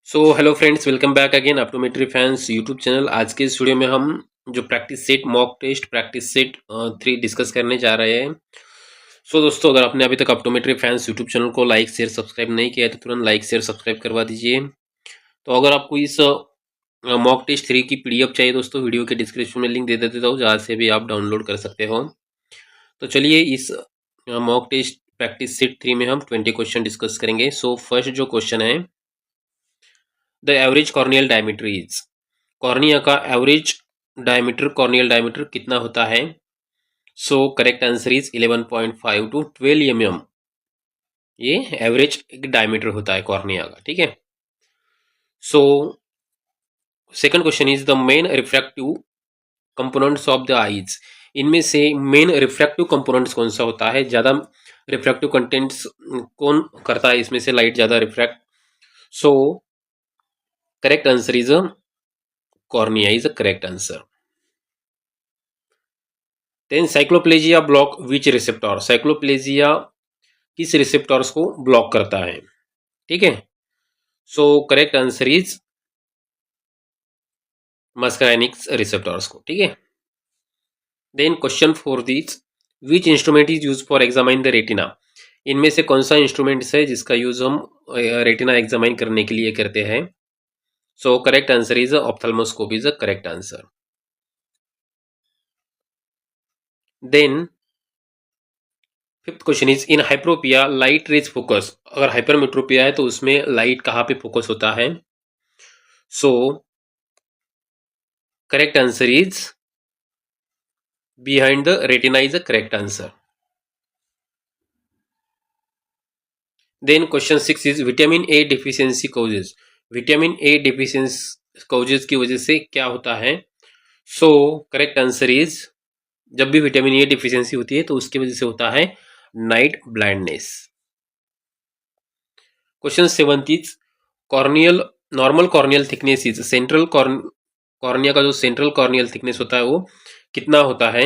सो hello friends, welcome back again optometry fans YouTube channel. आज के इस वीडियो में हम जो practice set mock test practice set 3 discuss करने जा रहे हैं। सो दोस्तों, अगर आपने अभी तक ऑप्टोमेट्री फैंस यूट्यूब चैनल को लाइक शेयर सब्सक्राइब नहीं किया है तो तुरंत लाइक शेयर सब्सक्राइब करवा दीजिए। तो अगर आपको इस मॉक टेस्ट 3 की पीडीएफ चाहिए दोस्तों, वीडियो के डिस्क्रिप्शन में लिंक दे देता हूँ, जहाँ से भी आप डाउनलोड कर सकते हो। तो चलिए इस मॉक टेस्ट प्रैक्टिस सेट 3 में हम 20 क्वेश्चन डिस्कस करेंगे। सो फर्स्ट जो क्वेश्चन है, the average corneal diameter is, cornea का एवरेज डायमीटर कॉर्नियल डायमीटर कितना होता है। So correct answer is 11.5 to 12 mm। ये एवरेज डायमीटर होता है कॉर्निया का, ठीक है। So second question is the main refractive components of the eyes, इनमें से मेन रिफ्रैक्टिव कंपोनेंट्स कौन सा होता है, ज्यादा रिफ्रैक्टिव कंटेंट्स कौन करता है इसमें से, लाइट ज्यादा refract. So correct answer is cornea is a correct answer. Then cycloplegia block which receptor, cycloplegia किस रिसेप्टर्स को ब्लॉक करता है, ठीक है। So correct answer is muscarinics receptors को, ठीक है। Then question for this, which instrument is use for examine the retina, इनमें से कौन सा इंस्ट्रूमेंट है जिसका यूज हम रेटिना एग्जामाइन करने के लिए करते हैं। So correct answer is ophthalmoscope is a correct answer. Then fifth question is in hyperopia light rays focus, अगर हाइपरमेट्रोपिया है तो उसमें लाइट कहाँ पे फोकस होता है। So correct answer is behind the retina is the correct answer. Then question 6 is vitamin A deficiency causes, vitamin A deficiency causes की वजह से क्या होता है। सो करेक्ट आंसर इज, जब भी विटामिन ए डिफिशियंसी होती है तो उसकी वजह से होता है night blindness. Question 7 is corneal normal corneal thickness is, central cornea का जो सेंट्रल कॉर्नियल थिकनेस होता है वो कितना होता है।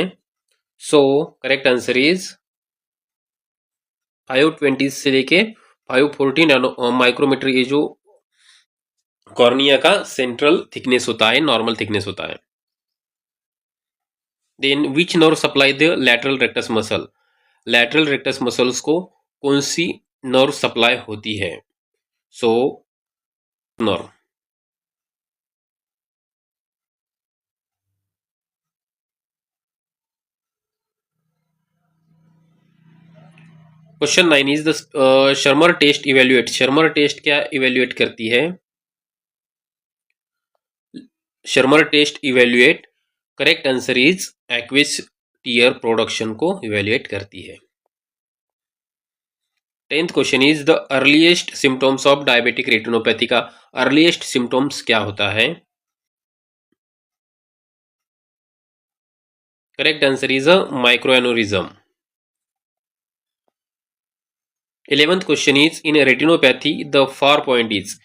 सो करेक्ट आंसर इज 520 से लेके 540 नैनो माइक्रोमीटर, ये जो कॉर्निया का सेंट्रल थिकनेस होता है, नॉर्मल थिकनेस होता है। Then which nerve supply the lateral rectus muscle, lateral rectus muscles को कौन सी नर्व सप्लाई होती है। So nerve. Question 9 is the Schirmer test evaluate, Schirmer test क्या इवेल्युएट करती है। Schirmer test evaluate, correct answer is aqueous tear production को evaluate करती है। 10th question is the earliest symptoms of diabetic retinopathy, का earliest symptoms क्या होता है। Correct answer is a माइक्रोएनोरिज्म। 11th question is in retinopathy the far point is,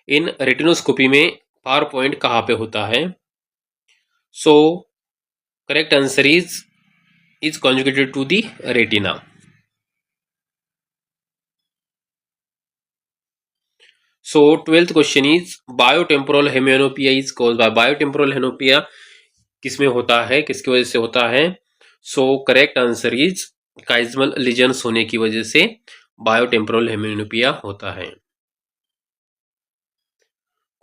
in retinoscopy में far point कहाँ पे होता है। So correct answer is conjugated to the retina. So 12th question is bitemporal hemianopia is caused by, bitemporal hemianopia किसमें होता है, किसकी वजह से होता है। So correct answer is chiasmal lesions होने की वजह से बायोटेम्पोरल हेमियोनोपिया होता है।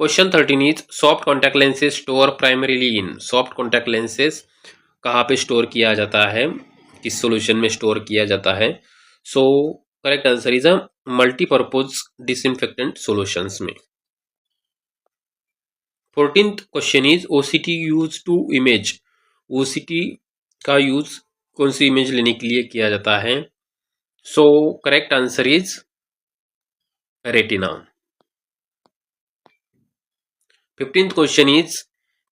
Question 13 is soft contact lenses store primarily in, soft contact lenses कहाँ पे स्टोर किया जाता है, किस सॉल्यूशन में स्टोर किया जाता है। So correct answer is a multipurpose disinfectant solutions में। 14th question is OCT use to image, OCT का यूज कौन सी इमेज लेने के लिए किया जाता है। So correct answer is retina. 15th question is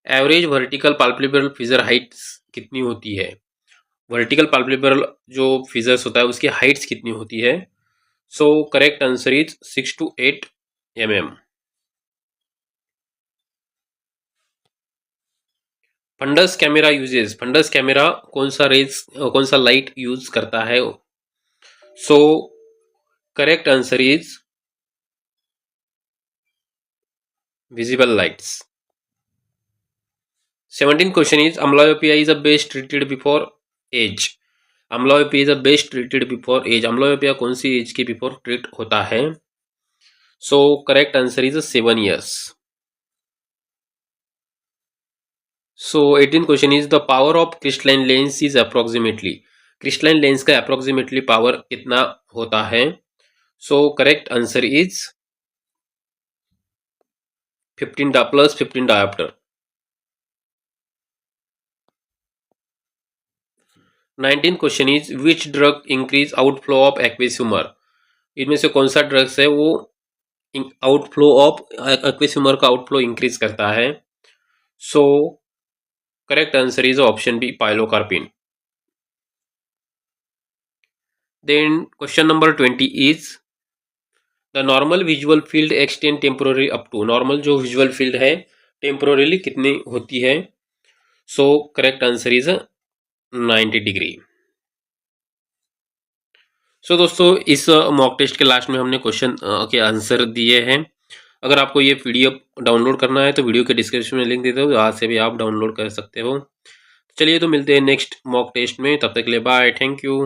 average vertical palpebral fissure height कितनी होती है, वर्टिकल पाल्पेब्रल जो फिजर्स होता है उसकी हाइट्स कितनी होती है। So correct answer is 6 to 8 mm। Fundus camera uses, fundus camera कौन सा रेज कौन सा लाइट यूज करता है। So correct answer is visible lights. 17th question is amblyopia is a best treated before age. amblyopia is a best treated before age. amblyopia कौन सी as के before treat होता है? So correct answer is 7 years. So 18th question is the power of crystalline lens is approximately. crystalline lens का approximately power कितना होता है? So correct answer is 15 plus 15 diopter. 19th question is which drug increase outflow of aqueous humor. इनमें से कौन सा drugs है वो आउटफ्लो ऑफ एक्वेस ह्यूमर का आउटफ्लो इंक्रीज करता है? So correct answer is option B pilocarpine. Then question number 20 is the normal visual field extend temporary up to. Normal जो विजुअल फील्ड है टेम्पोररीली कितनी होती है? सो करेक्ट आंसर इज 90 डिग्री. सो दोस्तों इस मॉक टेस्ट के लास्ट में हमने क्वेश्चन के आंसर दिए हैं. अगर आपको ये पीडीएफ डाउनलोड करना है तो वीडियो के डिस्क्रिप्शन में लिंक देता हूँ, वहाँ से भी आप डाउनलोड कर सकते हो. चलिए तो मिलते हैं नेक्स्ट मॉक टेस्ट में, तब तक के लिए बाय, थैंक यू.